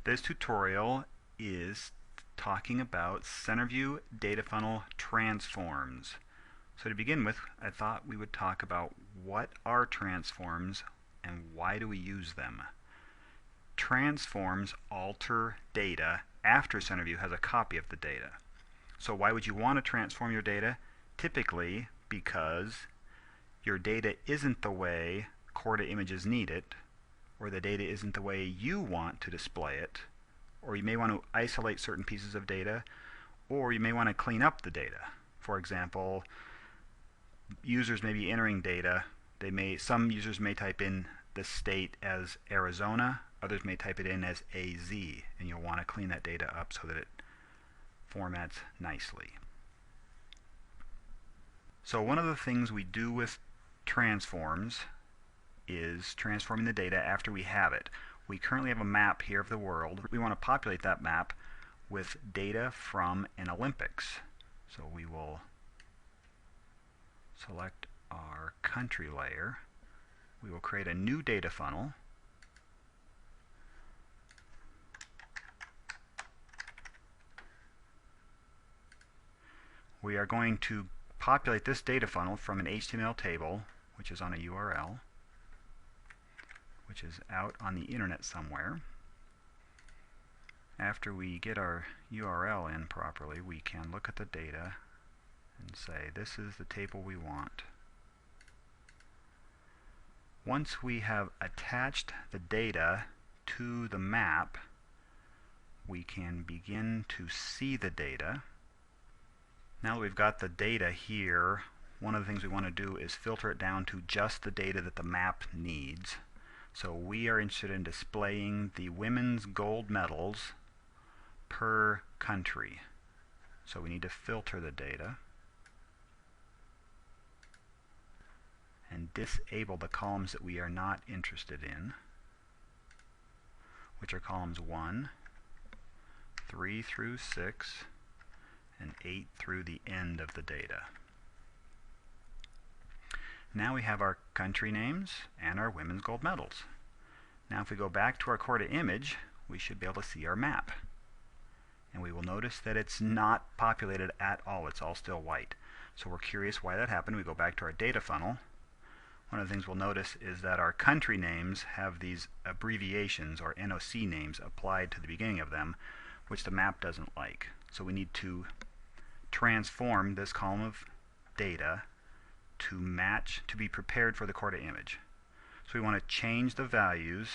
This tutorial is talking about CenterView Datafunnel transforms. So to begin with, I thought we would talk about what are transforms and why do we use them. Transforms alter data after CenterView has a copy of the data. So why would you want to transform your data? Typically because your data isn't the way Core images need it, or the data isn't the way you want to display it, or you may want to isolate certain pieces of data, or you may want to clean up the data. For example, users may be entering data. Some users may type in the state as Arizona, others may type it in as AZ, and you'll want to clean that data up so that it formats nicely. So one of the things we do with transforms is transforming the data after we have it. We currently have a map here of the world. We want to populate that map with data from an Olympics. So we will select our country layer. We will create a new data funnel. We are going to populate this data funnel from an HTML table, which is on a URL, which is out on the internet somewhere. After we get our URL in properly, we can look at the data and say, this is the table we want. Once we have attached the data to the map, we can begin to see the data. Now that we've got the data here, one of the things we want to do is filter it down to just the data that the map needs. So we are interested in displaying the women's gold medals per country. So we need to filter the data and disable the columns that we are not interested in, which are columns 1, 3 through 6, and 8 through the end of the data. Now we have our country names and our women's gold medals. Now if we go back to our Core image, we should be able to see our map. And we will notice that it's not populated at all. It's all still white. So we're curious why that happened. We go back to our data funnel. One of the things we'll notice is that our country names have these abbreviations or NOC names applied to the beginning of them, which the map doesn't like. So we need to transform this column of data to match, to be prepared for the Core image. So we want to change the values.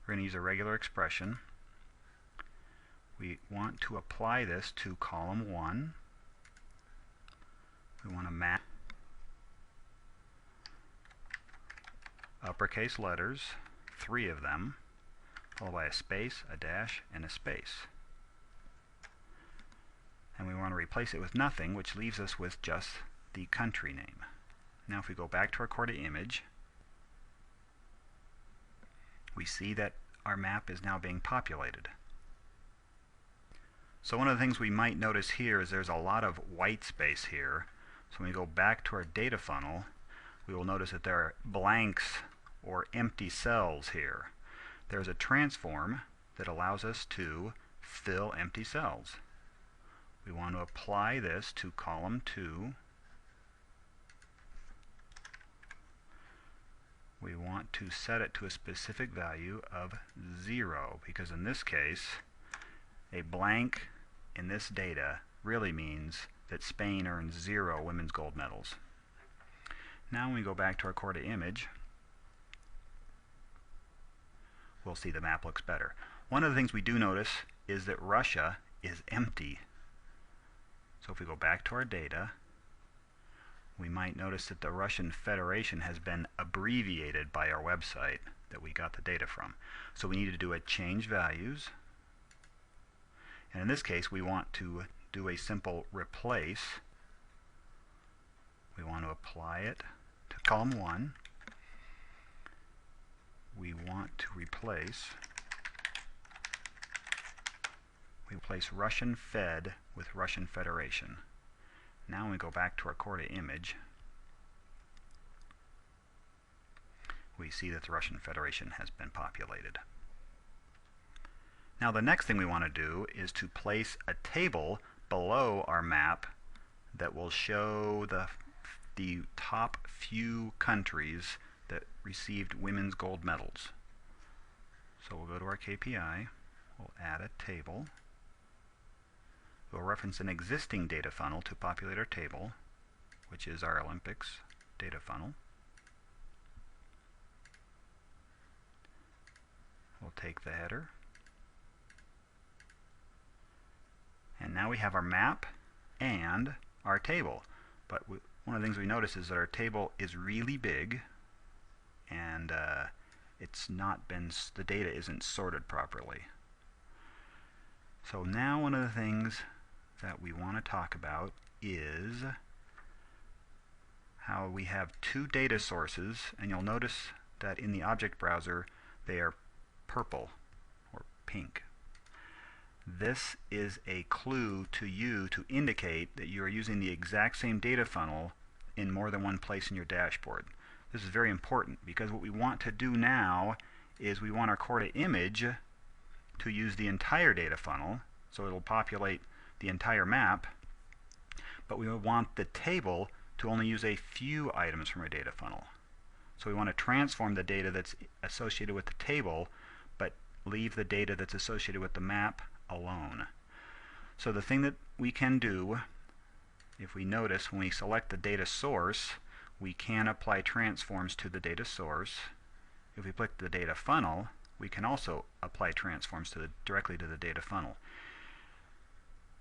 We're going to use a regular expression. We want to apply this to column 1. We want to match uppercase letters, 3 of them, followed by a space, a dash, and a space. And we want to replace it with nothing, which leaves us with just the country name. Now if we go back to our Core image, we see that our map is now being populated. So one of the things we might notice here is there's a lot of white space here. So when we go back to our data funnel, we will notice that there are blanks or empty cells here. There's a transform that allows us to fill empty cells. We want to apply this to column 2. We want to set it to a specific value of 0, because in this case, a blank in this data really means that Spain earns 0 women's gold medals. Now when we go back to our Core image, we'll see the map looks better. One of the things we do notice is that Russia is empty. So if we go back to our data, we might notice that the Russian Federation has been abbreviated by our website that we got the data from. So we need to do a change values. And in this case, we want to do a simple replace. We want to apply it to column 1. We want to replace Russian Fed with Russian Federation. Now when we go back to our Core image, we see that the Russian Federation has been populated. Now the next thing we want to do is to place a table below our map that will show the top few countries that received women's gold medals. So we'll go to our KPI, we'll add a table, we'll reference an existing data funnel to populate our table, which is our Olympics data funnel. We'll take the header, and now we have our map and our table. But one of the things we notice is that our table is really big, and the data isn't sorted properly. So now one of the things that we want to talk about is how we have two data sources, and you'll notice that in the object browser they are purple or pink. This is a clue to you to indicate that you are using the exact same data funnel in more than one place in your dashboard. This is very important because what we want to do now is we want our core to image to use the entire data funnel, so it'll populate the entire map, but we want the table to only use a few items from our data funnel. So we want to transform the data that's associated with the table, but leave the data that's associated with the map alone. So the thing that we can do, if we notice when we select the data source, we can apply transforms to the data source. If we click the data funnel, we can also apply transforms directly to the data funnel.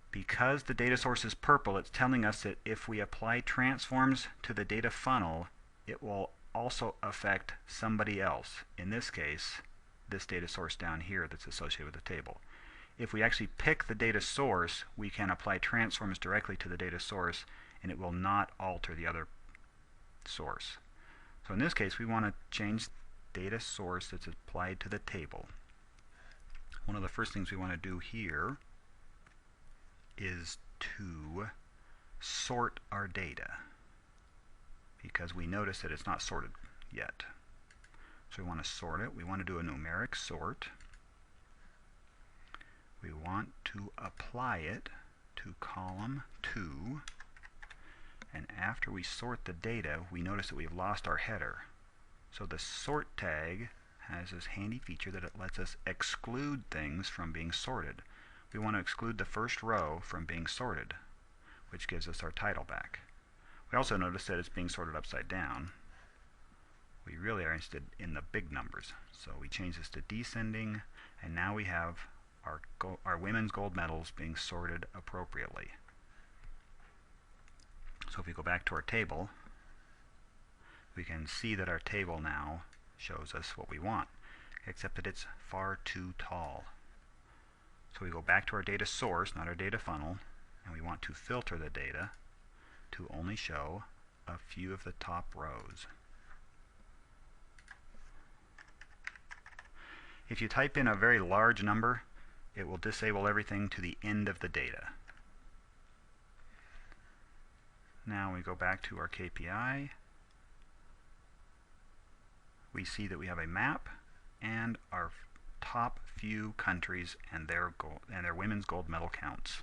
Because the data source is purple, it's telling us that if we apply transforms to the data funnel, it will also affect somebody else. In this case, this data source down here that's associated with the table. If we actually pick the data source, we can apply transforms directly to the data source, and it will not alter the other source. So in this case, we want to change data source that's applied to the table. One of the first things we want to do here is to sort our data, because we notice that it's not sorted yet. So we want to sort it. We want to do a numeric sort. We want to apply it to column 2, and after we sort the data, we notice that we've lost our header. So the sort tag has this handy feature that it lets us exclude things from being sorted. We want to exclude the first row from being sorted, which gives us our title back. We also notice that it's being sorted upside down. We really are interested in the big numbers, so we change this to descending, and now we have our women's gold medals being sorted appropriately. So if we go back to our table, we can see that our table now shows us what we want, except that it's far too tall. So we go back to our data source, not our data funnel, and we want to filter the data to only show a few of the top rows. If you type in a very large number, it will disable everything to the end of the data. Now we go back to our KPI. We see that we have a map and our top few countries and their women's gold medal counts.